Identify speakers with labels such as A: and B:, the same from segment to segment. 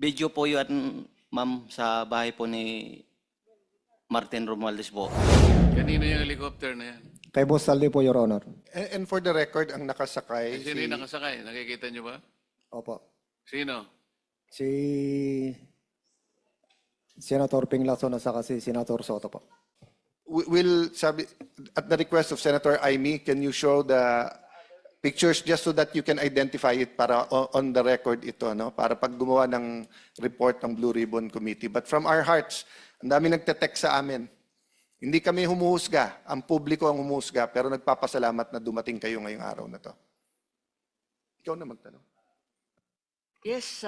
A: Video po yun, ma'am, sa bahay po ni Martin Romualdez po.
B: Kanino yung helicopter na yan?
C: Kay Boss Saldi po, Your Honor.
D: And for the record, ang nakasakay,
B: Sino yung nakasakay? Nakikita nyo ba?
C: Opo.
B: Sino?
C: Si Senator Ping Lacson at saka si Senator Soto po.
D: will sabi, at the request of Senator Aimee, can you show the pictures just so that you can identify it para on the record ito, no? Para pag gumawa ng report ng Blue Ribbon Committee. But from our hearts, ang dami nagte-text sa amin. Hindi kami humuhusga, ang publiko ang humuhusga, pero nagpapasalamat na dumating kayo ngayong araw na to. Ikaw na magtanong.
E: Yes,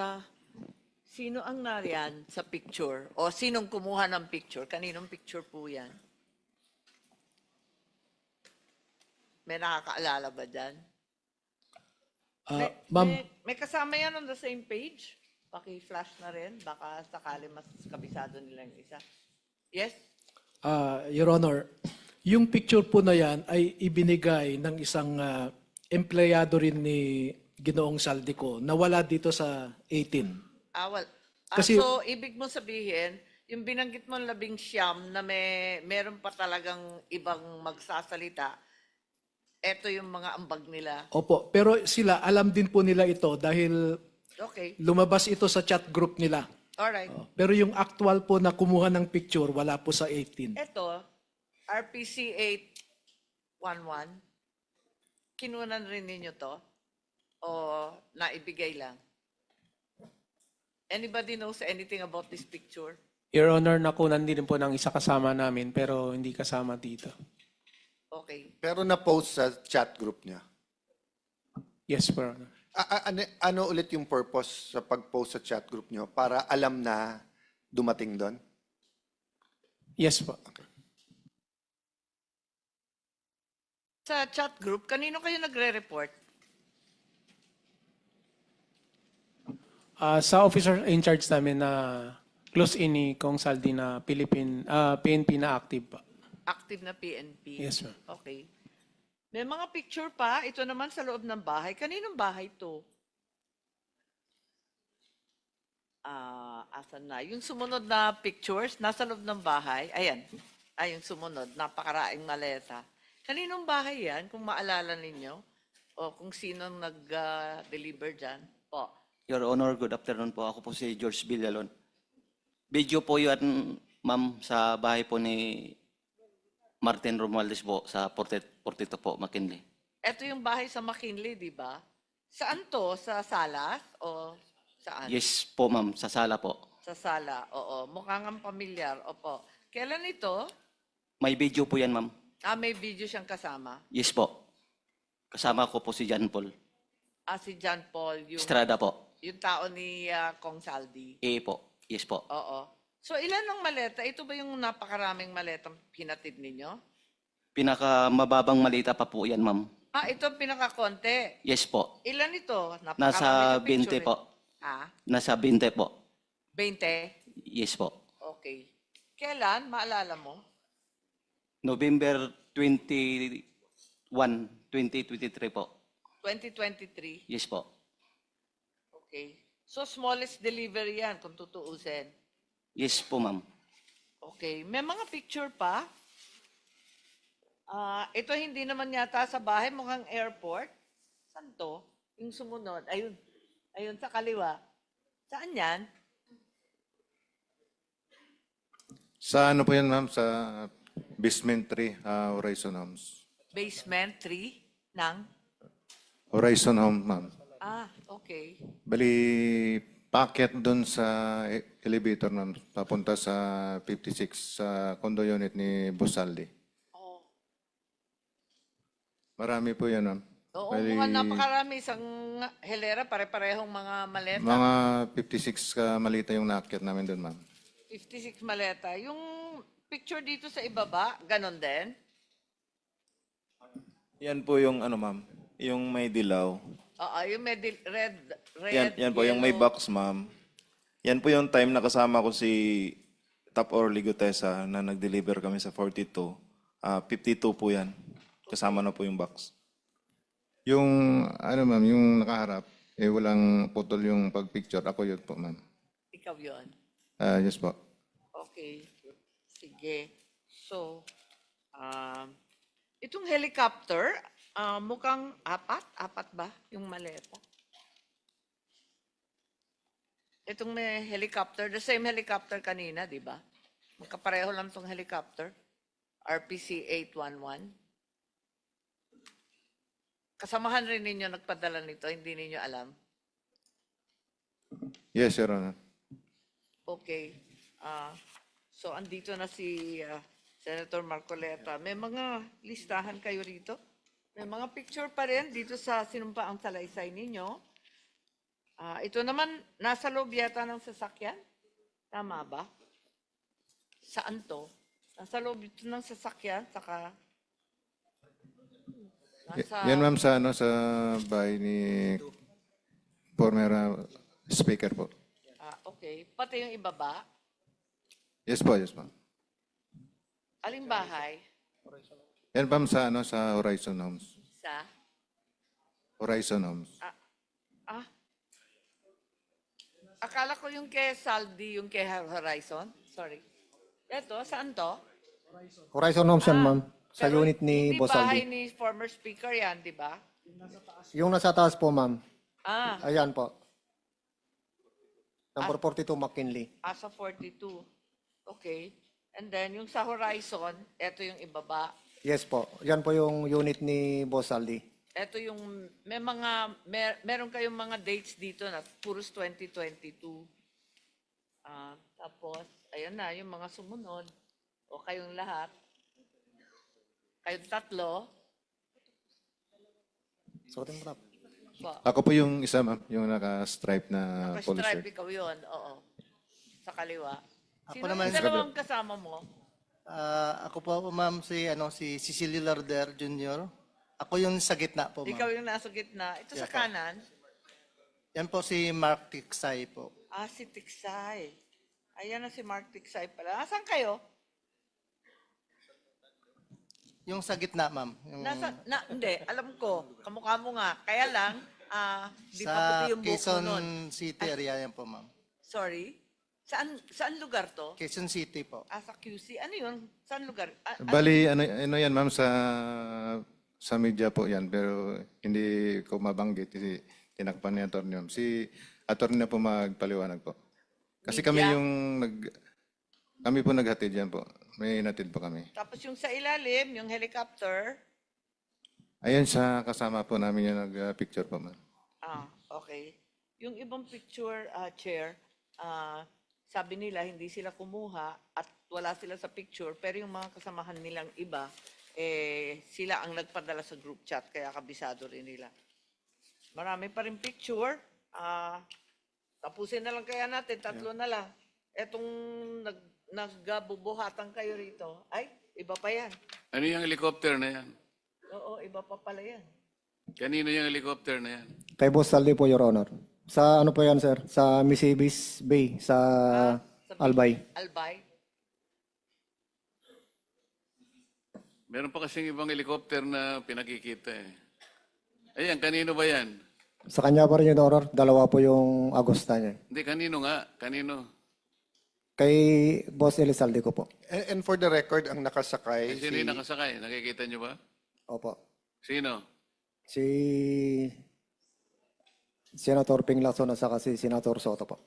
E: sino ang nariyan sa picture? O sinong kumuha ng picture? Kaninong picture po yan? May nakakaalala ba dyan?
F: Ma'am,
E: May kasama yan on the same page? Paki-flash na rin. Baka sakali mas kabisado nila yung isa. Yes?
F: Your Honor, yung picture po na yan ay ibinigay ng isang empleyado rin ni Ginoong Saldico na wala dito sa 18. Kasi-
E: So, ibig mo sabihin, yung binanggit mo 19 na meron pa talagang ibang magsasalita, eto yung mga ambag nila.
F: Opo, pero sila, alam din po nila ito dahil
E: Okay.
F: lumabas ito sa chat group nila.
E: Alright.
F: Pero yung actual po na kumuha ng picture, wala po sa 18.
E: Ito, RPC 811, kinunan rin ninyo to? O naibigay lang? Anybody knows anything about this picture?
G: Your Honor, nakunan din po ng isa kasama namin pero hindi kasama dito.
E: Okay.
D: Pero na-post sa chat group niya.
G: Yes, Your Honor.
D: Ano ulit yung purpose sa pag-post sa chat group niyo para alam na dumating doon?
G: Yes po.
E: Sa chat group, kanino kayo nagre-report?
G: Sa officer in charge namin na close in ni Kong Saldi na PNP na active pa.
E: Active na PNP?
G: Yes, ma'am.
E: Okay. May mga picture pa. Ito naman sa loob ng bahay. Kaninong bahay to? Asan na? Yung sumunod na pictures, nasa loob ng bahay. Ayan. Yung sumunod. Napakaraing maleta. Kaninong bahay yan? Kung maalala ninyo? O kung sinong nag-deliver dyan? Po.
A: Your Honor, good afternoon po. Ako po si George Villalon. Video po yun, ma'am, sa bahay po ni Martin Romualdez po sa 42 po, McKinley.
E: Ito yung bahay sa McKinley, di ba? Saan to? Sa Salas? O saan?
A: Yes po, ma'am, sa sala po.
E: Sa sala, oo. Mukhang ang pamilyar, opo. Kailan ito?
A: May video po yan, ma'am.
E: May video siyang kasama.
A: Yes po. Kasama ko po si John Paul.
E: Si John Paul,
A: Estrada po.
E: yung tao ni Kong Saldi.
A: Po. Yes po.
E: Oo. So, ilan ang maleta? Ito ba yung napakaraming maletang pinatid ninyo?
A: Pinakamababang malita pa po yan, ma'am.
E: Ito ang pinakakonte.
A: Yes po.
E: Ilan ito? Napakarami
A: Nasa
E: na
A: 20
E: picture
A: po. Nasa 20 po.
E: 20?
A: Yes po.
E: Okay. Kailan? Maalala mo?
A: November 21, 2023 po.
E: 2023?
A: Yes po.
E: Okay. So, smallest delivery yan, kung tutuusin.
A: Yes po, ma'am.
E: Okay. May mga picture pa. Ito hindi naman yata sa bahay, mukhang airport. Saan to? Yung sumunod. Ayun. Ayun, sa kaliwa. Saan yan?
H: Sa ano po yan, ma'am? Sa basement 3, Horizon Homes.
E: Basement 3 ng?
H: Horizon Home, ma'am.
E: Okay.
H: Bali, packet doon sa elevator, ma'am. Papunta sa 56, sa condo unit ni Bosaldi.
E: Oh.
H: Marami po yan, ma'am.
E: Oo,
H: Bali,
E: mukhang napakarami. Isang helera, pare-parehong mga maleta.
H: mga 56 ka malita yung naakyat namin doon, ma'am.
E: 56 maleta. Yung picture dito sa ibaba, ganon din?
I: Yan po yung ano, ma'am. Yung may dilaw.
E: Oo, yung may red,
I: Yan po yung may
E: yellow.
I: box, ma'am. Yan po yung time na kasama ko si Top Orly Gutesa na nag-deliver kami sa 42. 52 po yan. Kasama na po yung box.
H: Yung, ano, ma'am, yung nakaharap, walang putol yung pag-picture. Ako yun po, ma'am.
E: Ikaw yon.
H: Yes po.
E: Okay. Sige. So, itong helicopter, mukhang apat ba yung maleta? Itong may helicopter, the same helicopter kanina, di ba? Magkapareho lang tong helicopter. RPC 811. Kasamahan rin ninyo nagpadala nito, hindi ninyo alam.
H: Yes, Your Honor.
E: Okay. So, andito na si Senator Marcoleta. May mga listahan kayo rito? May mga picture pa rin dito sa sinumpaang salaysay ninyo. Ito naman, nasa loob yata ng sasakyan. Tama ba? Saan to? Nasa loob ito ng sasakyan, saka...
H: Yan ma'am sa sa bahay ni former speaker po.
E: Okay. Pati yung ibaba.
H: Yes po, yes po.
E: Aling bahay?
H: Yan ma'am sa sa Horizon Homes.
E: Sa?
H: Horizon Homes.
E: Akala ko yung kay Saldi, yung kay Horizon. Sorry. Ito, saan to?
C: Horizon Homes yan, ma'am. Sa
E: Pero
C: unit ni Boss
E: Hindi bahay
C: Aldi.
E: ni former speaker yan, di ba?
C: Yung nasa taas po, ma'am.
E: Ah,
C: Ayan po. Number 42 McKinley.
E: asa 42. Okay. And then, yung sa Horizon, ito yung ibaba.
C: Yes po. Yan po yung unit ni Boss Aldi.
E: Ito yung, meron kayong mga dates dito na puros 2022. Tapos, ayan na, yung mga sumunod. O kayong lahat. Kayong tatlo.
C: Suotin mo na.
H: Ako po yung isa ma'am, yung naka-stripe na police
E: Naka-stripe
H: shirt.
E: ikaw yun, oo. Sa kaliwa. Sino
J: naman,
E: yung dalawang kasama mo?
J: Ako po, ma'am, si Cecilio Larder Jr. Ako yung sa gitna po,
E: Ikaw
J: ma'am.
E: yung nasa gitna. Ito sa
J: Yeah, po.
E: kanan.
J: Yan po si Mark Tiksay po.
E: Si Tiksay. Ayan na si Mark Tiksay pala. Asan kayo?
J: Yung sa gitna, ma'am. Yung
E: Hindi, alam ko. Kamukha mo nga. Kaya lang, di pa
J: sa
E: puti yung buhok mo
J: Quezon
E: nun.
J: City area yan po, ma'am.
E: Sorry? Saan lugar to?
J: Quezon City po.
E: Sa QC. Ano yun? Saan lugar?
H: Bali, ano yan ma'am sa media po yan, pero hindi ko mabanggit. Tinakpan ni attorney ma'am. Si attorney na po magpaliwanag po. Kasi kami
E: Media?
H: yung kami po naghatid yan po. May natid po kami.
E: Tapos yung sa ilalim, yung helicopter.
H: Ayan sa kasama po namin yung nag-picture po ma'am.
E: Okay. Yung ibang picture, Chair, sabi nila hindi sila kumuha at wala sila sa picture, pero yung mga kasamahan nilang iba, sila ang nagpadala sa group chat, kaya kabisado rin nila. Marami pa rin picture. Tapusin na lang kaya natin, tatlo na lang. Etong nagbubuhatan kayo rito, ay, iba pa yan.
B: Ano yung helicopter na yan?
E: Oo, iba pa pala yan.
B: Kanino yung helicopter na yan?
C: Kay Boss Aldi po, Your Honor. Sa ano po yan, sir? Sa Misibis Bay, sa Albay.
E: Albay?
B: Meron pa kasing ibang helicopter na pinakikita eh. Ayan, kanino ba yan?
C: Sa kanya pa rin, Your Honor. Dalawa po yung Agosta niya.
B: Hindi, kanino nga? Kanino?
C: Kay Boss Elizalde ko po.
D: And for the record, ang nakasakay,
B: Sino yung nakasakay? Nakikita nyo ba?
C: Opo.
B: Sino?
C: Si Senator Ping Lacson at saka si Senator Soto po.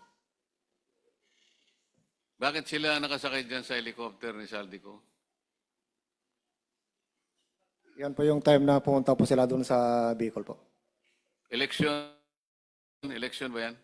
B: Bakit sila nakasakay dyan sa helicopter ni Saldico?
C: Yan po yung time na pumunta po sila doon sa Bicol po.
B: Election ba yan?